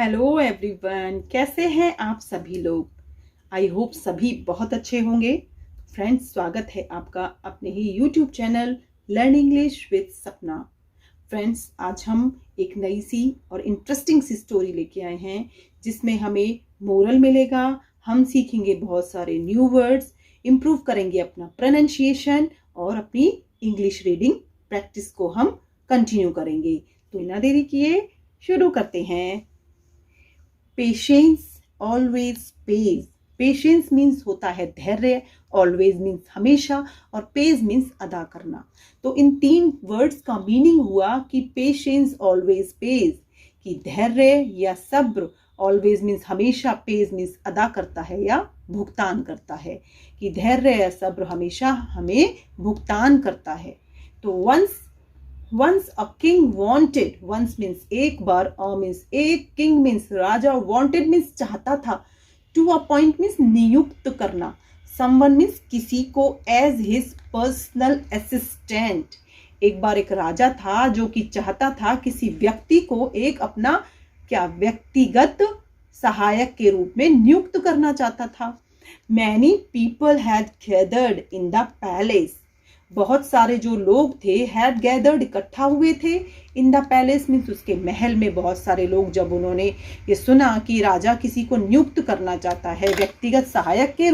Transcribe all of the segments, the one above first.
Hello everyone, कैसे हैं आप सभी लोग। आई होप सभी बहुत अच्छे होंगे। फ्रेंड्स, स्वागत है आपका अपने ही YouTube channel learn English with Sapna. Friends, आज हम एक नई सी और इंटरेस्टिंग सी स्टोरी लेके आए हैं जिसमें हमें मोरल मिलेगा। हम सीखेंगे बहुत सारे न्यू वर्ड्स, इम्प्रूव करेंगे अपना प्रोनाउंसिएशन और अपनी इंग्लिश रीडिंग प्रैक्टिस को हम कंटिन्यू करेंगे। तो बिना देरी किए शुरू करते हैं। Patience always page. Patience means होता है धैर्य, ऑलवेज मीन्स हमेशा, और पेज मीन्स अदा करना। तो इन तीन वर्ड्स का मीनिंग हुआ कि पेशेंस ऑलवेज पेज, कि धैर्य या सब्र, ऑलवेज मीन्स हमेशा, पेज मीन्स अदा करता है या भुगतान करता है, कि धैर्य या सब्र हमेशा हमें भुगतान करता है। तो once a king wanted, once means एक बार, means एक, king means राजा, wanted means चाहता था, to appoint means नियुक्त करना, someone means किसी को as his personal assistant। एक बार एक राजा था जो कि चाहता था किसी व्यक्ति को एक अपना व्यक्तिगत सहायक के रूप में नियुक्त करना चाहता था। Many people had gathered in the palace। बहुत सारे जो लोग थे हैड गैदर्ड, इकट्ठा हुए थे, इन द पैलेस मीन्स उसके महल में। बहुत सारे लोग जब उन्होंने ये सुना कि राजा किसी को नियुक्त करना चाहता है व्यक्तिगत सहायक के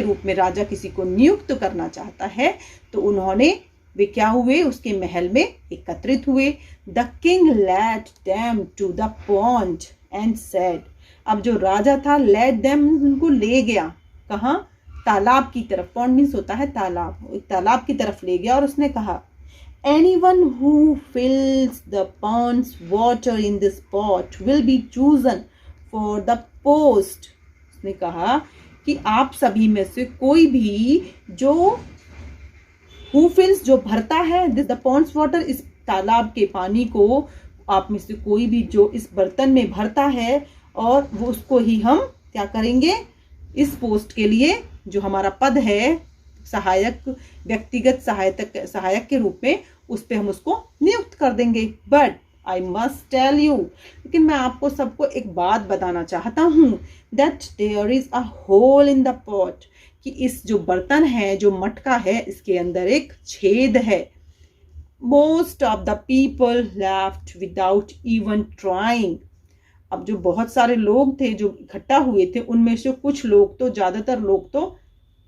रूप में राजा किसी को नियुक्त करना चाहता है, तो उन्होंने वे क्या हुए, उसके महल में एकत्रित हुए। The king led them to the pond and said. अब जो राजा था, लेड देम उनको ले गया, कहाँ, तालाब की तरफ। पॉन्ड मीन्स होता है तालाब, तालाब की तरफ ले गया और उसने कहा, anyone who fills the pond's water in this pot will be chosen for the post. उसने कहा कि आप सभी में से कोई भी जो हु फिल्स, जो भरता है, द पॉन्ड्स वाटर, इस तालाब के पानी को, आप में से कोई भी जो इस बर्तन में भरता है, और वो उसको ही हम क्या करेंगे, इस पोस्ट के लिए जो हमारा पद है सहायक, व्यक्तिगत सहायक के रूप में, उस पे हम उसको नियुक्त कर देंगे। But I must tell you, लेकिन मैं आपको सबको एक बात बताना चाहता हूँ, that there is a hole in the pot, कि इस जो बर्तन है, जो मटका है, इसके अंदर एक छेद है। Most of the people left without even trying. अब जो बहुत सारे लोग थे जो इकट्ठा हुए थे, उनमें से कुछ लोग तो, ज्यादातर लोग तो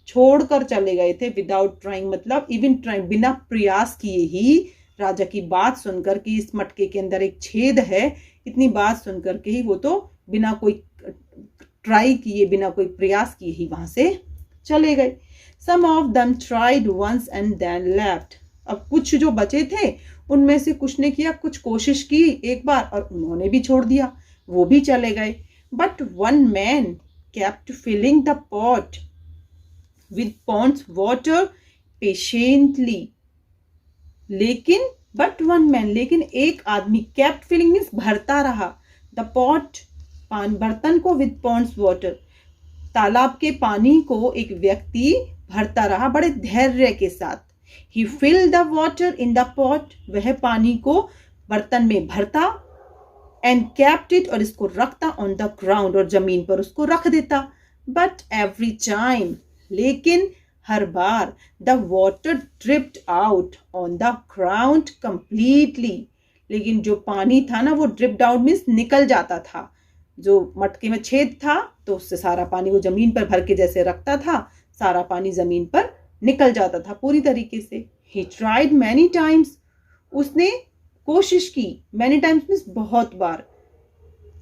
छोड़कर चले गए थे। विदाउट ट्राइंग मतलब इवन ट्राइंग, बिना प्रयास किए ही, राजा की बात सुनकर कि इस मटके के अंदर एक छेद है, इतनी बात सुनकर के ही वो तो बिना कोई ट्राई किए, बिना कोई प्रयास किए ही वहां से चले गए। Some of them tried once and then left. अब कुछ जो बचे थे उनमें से कुछ ने किया, कुछ कोशिश की एक बार और उन्होंने भी छोड़ दिया, वो भी चले गए। But one man kept filling the pot with pond's water patiently. लेकिन लेकिन एक आदमी, केप्ट फिलिंग मीन्स भरता रहा, द पॉट बर्तन को, विद पॉन्ड्स वाटर तालाब के पानी को एक व्यक्ति भरता रहा बड़े धैर्य के साथ। He filled the water in the pot, वह पानी को बर्तन में भरता, एंड कैप्ट इट, और इसको रखता, ऑन द ग्राउंड, और जमीन पर उसको रख देता। बट एवरी टाइम, लेकिन हर बार, the water dripped out on the ground completely. लेकिन जो पानी था ना, वो ड्रिप्ड आउट मीन्स निकल जाता था। जो मटके में छेद था तो उससे सारा पानी वो जमीन पर भर के जैसे रखता था, सारा पानी जमीन पर निकल जाता था पूरी तरीके से। ही ट्राइड मैनी टाइम्स, उसने कोशिश की, मैनी टाइम्स मीन्स बहुत बार,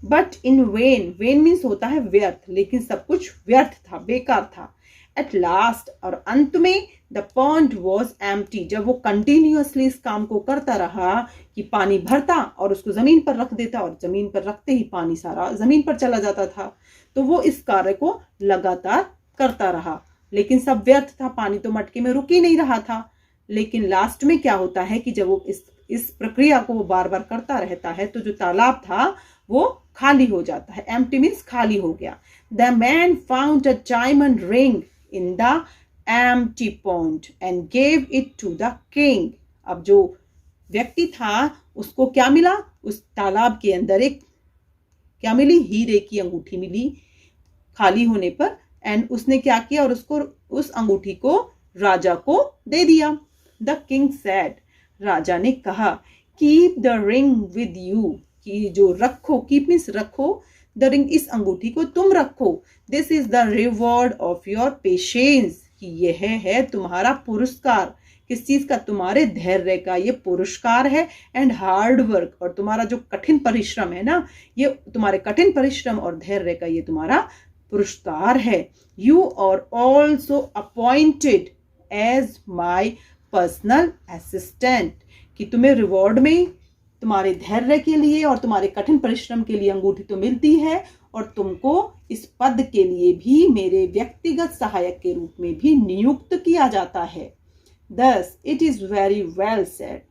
but in vain, vain means होता है व्यर्थ, लेकिन सब कुछ व्यर्थ था, बेकार था। एट लास्ट, और अंत में, द पॉन्ड वॉज एम्प्टी, जब वो कंटिन्यूअसली इस काम को करता रहा कि पानी भरता और उसको जमीन पर रख देता, और जमीन पर रखते ही पानी सारा जमीन पर चला जाता था, तो वो इस कार्य को लगातार करता रहा, लेकिन सब व्यर्थ था, पानी तो मटके में रुक ही नहीं रहा था। लेकिन लास्ट में क्या होता है कि जब वो इस प्रक्रिया को वो बार बार करता रहता है, तो जो तालाब था वो खाली हो जाता है। एम्प्टी मीन्स खाली हो गया। The man found a diamond ring in the empty pond and gave it to the king. अब जो व्यक्ति था उसको क्या मिला, उस तालाब के अंदर एक क्या मिली, हीरे की अंगूठी मिली खाली होने पर। एंड उसने क्या किया और उसको उस अंगूठी को राजा को दे दिया। द किंग सेड, राजा ने कहा, keep the ring with you, कि जो रखो, कीप मीन्स रखो, द रिंग इस अंगूठी को तुम रखो, this is the reward of your patience, कि यह है तुम्हारा पुरस्कार। किस चीज का, तुम्हारे धैर्य का ये पुरस्कार है। एंड हार्ड वर्क, और तुम्हारा जो कठिन परिश्रम है ना, ये तुम्हारे कठिन परिश्रम और धैर्य का ये तुम्हारा पुरस्कार है। You are also appointed as my personal assistant, कि तुम्हें रिवॉर्ड में तुम्हारे धैर्य के लिए और तुम्हारे कठिन परिश्रम के लिए अंगूठी तो मिलती है, और तुमको इस पद के लिए भी मेरे व्यक्तिगत सहायक के रूप में भी नियुक्त किया जाता है। Thus, it is very well said.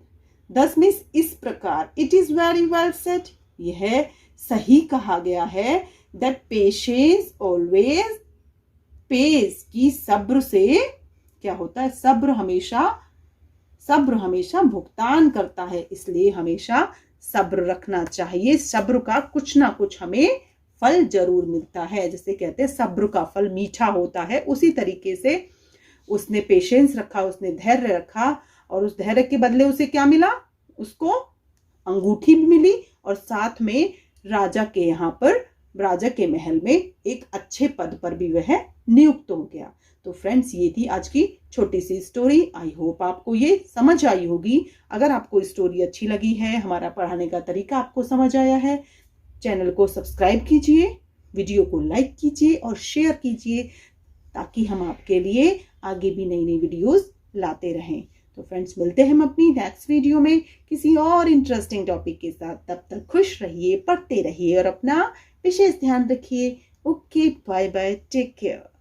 Thus means इस प्रकार, it is very well said, यह सही कहा गया है, that patience always pays, कि सब्र से क्या होता है, सब्र हमेशा भुगतान करता है, इसलिए हमेशा सब्र रखना चाहिए। सब्र का कुछ ना कुछ हमें फल जरूर मिलता है। जैसे कहते हैं सब्र का फल मीठा होता है, उसी तरीके से उसने पेशेंस रखा, उसने धैर्य रखा, और उस धैर्य के बदले उसे क्या मिला, उसको अंगूठी भी मिली, और साथ में राजा के यहाँ पर, राजा के महल में एक अच्छे पद पर भी वह नियुक्त हो गया। तो फ्रेंड्स, ये थी आज की छोटी सी स्टोरी। आई होप आपको ये समझ आई होगी। अगर आपको स्टोरी अच्छी लगी है, हमारा पढ़ाने का तरीका आपको समझ आया है, चैनल को सब्सक्राइब कीजिए, वीडियो को लाइक कीजिए और शेयर कीजिए, ताकि हम आपके लिए आगे भी नई नई वीडियोस लाते रहें। तो फ्रेंड्स, मिलते हैं हम अपनी नेक्स्ट वीडियो में किसी और इंटरेस्टिंग टॉपिक के साथ। तब तक खुश रहिए, पढ़ते रहिए और अपना विशेष ध्यान रखिए। Okay, bye bye, take care.